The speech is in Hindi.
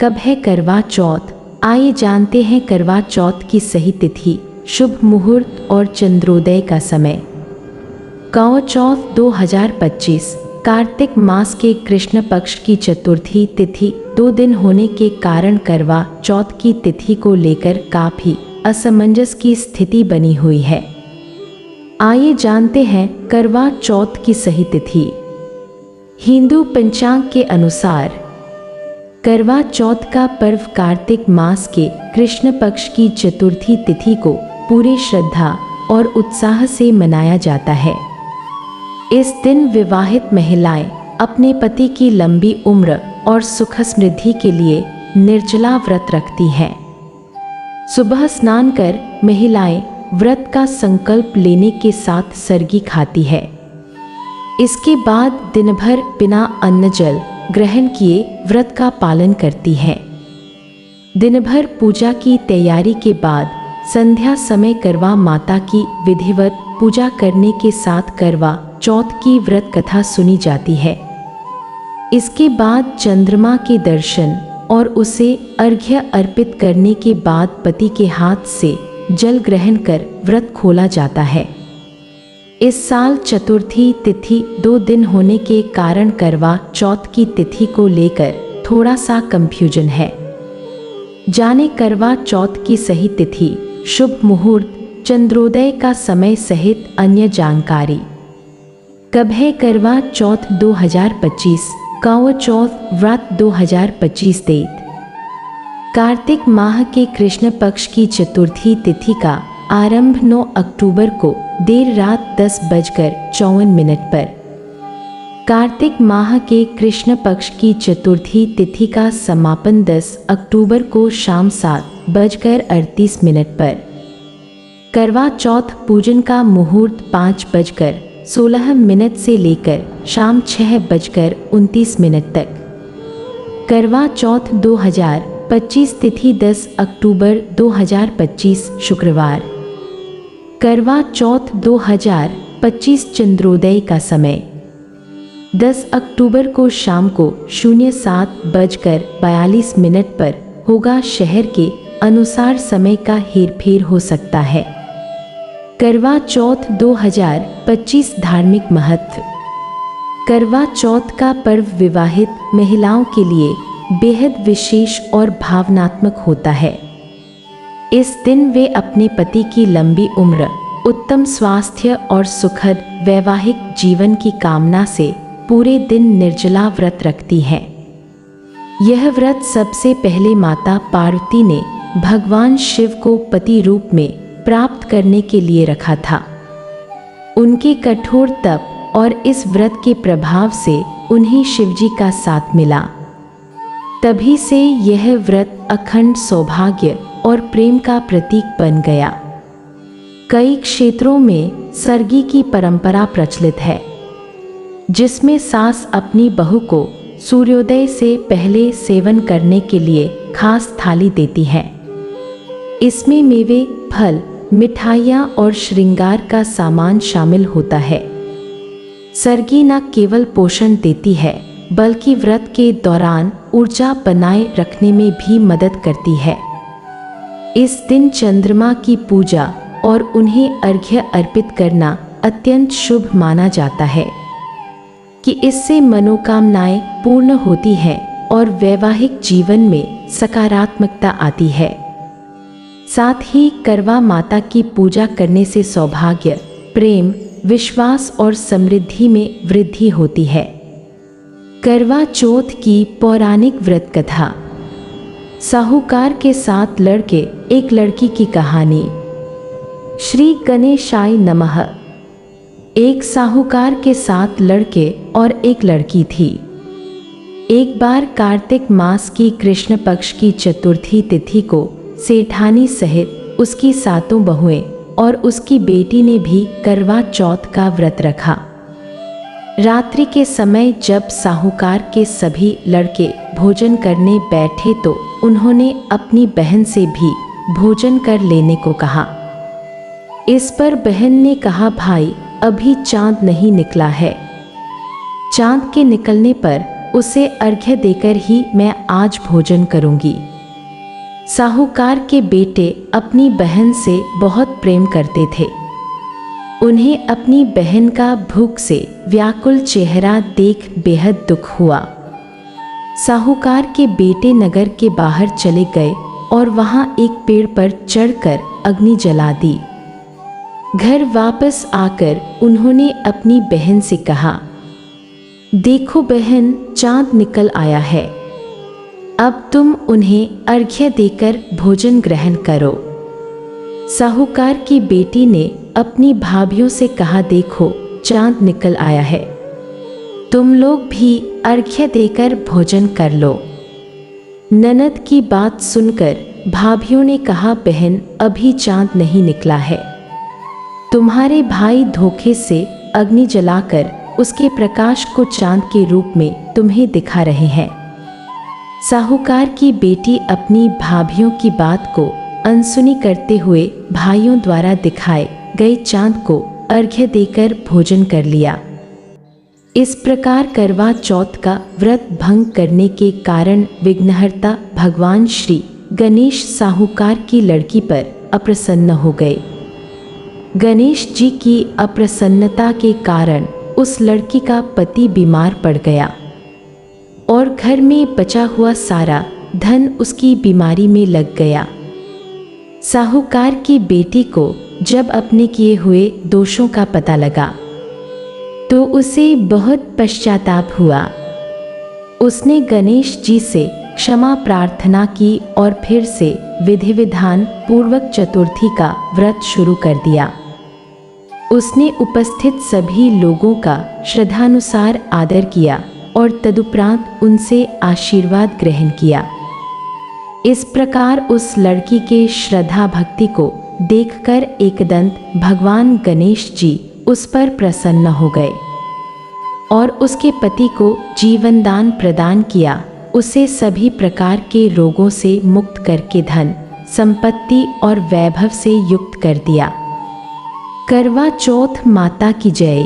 कब है करवा चौथ? आइए जानते हैं करवा चौथ की सही तिथि, शुभ मुहूर्त और चंद्रोदय का समय। करवा चौथ 2025 कार्तिक मास के कृष्ण पक्ष की चतुर्थी तिथि 2 दिन होने के कारण करवा चौथ की तिथि को लेकर काफी असमंजस की स्थिति बनी हुई है। आइए जानते हैं करवा चौथ की सही तिथि। हिंदू पंचांग के अनुसार करवा चौथ का पर्व कार्तिक मास के कृष्ण पक्ष की चतुर्थी तिथि को पूरी श्रद्धा और उत्साह से मनाया जाता है। इस दिन विवाहित महिलाएं अपने पति की लंबी उम्र और सुख समृद्धि के लिए निर्जला व्रत रखती हैं। सुबह स्नान कर महिलाएं व्रत का संकल्प लेने के साथ सरगी खाती है। इसके बाद दिन भर बिना अन्न जल ग्रहण किए व्रत का पालन करती हैं। दिन भर पूजा की तैयारी के बाद संध्या समय करवा माता की विधिवत पूजा करने के साथ करवा चौथ की व्रत कथा सुनी जाती है। इसके बाद चंद्रमा के दर्शन और उसे अर्घ्य अर्पित करने के बाद पति के हाथ से जल ग्रहण कर व्रत खोला जाता है। इस साल चतुर्थी तिथि 2 दिन होने के कारण करवा चौथ की तिथि को लेकर थोड़ा सा कंफ्यूजन है। जाने करवा चौथ की सही तिथि, शुभ मुहूर्त, चंद्रोदय का समय सहित अन्य जानकारी। कब है करवा चौथ 2025? करवा चौथ व्रत 2025 तिथि कार्तिक माह के कृष्ण पक्ष की चतुर्थी तिथि का आरंभ 9 अक्टूबर को देर रात 10:54 पर, कार्तिक माह के कृष्ण पक्ष की चतुर्थी तिथि का समापन 10 अक्टूबर को शाम 7:38 पर। करवा चौथ पूजन का मुहूर्त 5:16 से लेकर शाम 6:29 तक। करवा चौथ 2025 तिथि 10 अक्टूबर 2025 शुक्रवार। करवा चौथ 2025 चंद्रोदय का समय 10 अक्टूबर को शाम को 07:42 पर होगा। शहर के अनुसार समय का हेरफेर हो सकता है। करवा चौथ 2025 धार्मिक महत्व। करवा चौथ का पर्व विवाहित महिलाओं के लिए बेहद विशेष और भावनात्मक होता है। इस दिन वे अपने पति की लंबी उम्र, उत्तम स्वास्थ्य और सुखद वैवाहिक जीवन की कामना से पूरे दिन निर्जला व्रत रखती हैं। यह व्रत सबसे पहले माता पार्वती ने भगवान शिव को पति रूप में प्राप्त करने के लिए रखा था। उनके कठोर तप और इस व्रत के प्रभाव से उन्हें शिवजी का साथ मिला। तभी से यह व्रत अखंड सौभाग्य और प्रेम का प्रतीक बन गया। कई क्षेत्रों में सरगी की परंपरा प्रचलित है, जिसमें सास अपनी बहू को सूर्योदय से पहले सेवन करने के लिए खास थाली देती है। इसमें मेवे, फल, मिठाइयाँ और श्रृंगार का सामान शामिल होता है। सरगी न केवल पोषण देती है, बल्कि व्रत के दौरान ऊर्जा बनाए रखने में भी मदद करती है। इस दिन चंद्रमा की पूजा और उन्हें अर्घ्य अर्पित करना अत्यंत शुभ माना जाता है कि इससे मनोकामनाएं पूर्ण होती हैं और वैवाहिक जीवन में सकारात्मकता आती है। साथ ही करवा माता की पूजा करने से सौभाग्य, प्रेम, विश्वास और समृद्धि में वृद्धि होती है। करवा चौथ की पौराणिक व्रत कथा। साहूकार के साथ लड़के एक लड़की की कहानी। श्री गणेशाय नमः। एक साहूकार के साथ लड़के और एक लड़की थी। एक बार कार्तिक मास की कृष्ण पक्ष की चतुर्थी तिथि को सेठानी सहित उसकी 7 बहुएं और उसकी बेटी ने भी करवा चौथ का व्रत रखा। रात्रि के समय जब साहूकार के सभी लड़के भोजन करने बैठे तो उन्होंने अपनी बहन से भी भोजन कर लेने को कहा। इस पर बहन ने कहा, भाई अभी चांद नहीं निकला है। चांद के निकलने पर उसे अर्घ्य देकर ही मैं आज भोजन करूंगी। साहूकार के बेटे अपनी बहन से बहुत प्रेम करते थे। उन्हें अपनी बहन का भूख से व्याकुल चेहरा देख बेहद दुख हुआ। साहूकार के बेटे नगर के बाहर चले गए और वहां एक पेड़ पर चढ़कर अग्नि जला दी। घर वापस आकर उन्होंने अपनी बहन से कहा, देखो बहन, चांद निकल आया है। अब तुम उन्हें अर्घ्य देकर भोजन ग्रहण करो। साहूकार की बेटी ने अपनी भाभियों से कहा, देखो चांद निकल आया है, तुम लोग भी अर्घ्य देकर भोजन कर लो। ननद की बात सुनकर भाभियों ने कहा, बहन अभी चांद नहीं निकला है, तुम्हारे भाई धोखे से अग्नि जलाकर उसके प्रकाश को चांद के रूप में तुम्हें दिखा रहे हैं। साहूकार की बेटी अपनी भाभियों की बात को अनसुनी करते हुए भाइयों द्वारा दिखाए गए चांद को अर्घ्य देकर भोजन कर लिया। इस प्रकार करवा चौथ का व्रत भंग करने के कारण विघ्नहर्ता भगवान श्री गणेश साहूकार की लड़की पर अप्रसन्न हो गए। गणेश जी की अप्रसन्नता के कारण उस लड़की का पति बीमार पड़ गया और घर में बचा हुआ सारा धन उसकी बीमारी में लग गया। साहूकार की बेटी को जब अपने किए हुए दोषों का पता लगा तो उसे बहुत पश्चाताप हुआ। उसने गणेश जी से क्षमा प्रार्थना की और फिर से विधि विधान पूर्वक चतुर्थी का व्रत शुरू कर दिया। उसने उपस्थित सभी लोगों का श्रद्धानुसार आदर किया और तदुपरांत उनसे आशीर्वाद ग्रहण किया। इस प्रकार उस लड़की के श्रद्धा भक्ति को देखकर एकदंत भगवान गणेश जी उस पर प्रसन्न हो गए और उसके पति को जीवन दान प्रदान किया। उसे सभी प्रकार के रोगों से मुक्त करके धन, संपत्ति और वैभव से युक्त कर दिया। करवा चौथ माता की जय।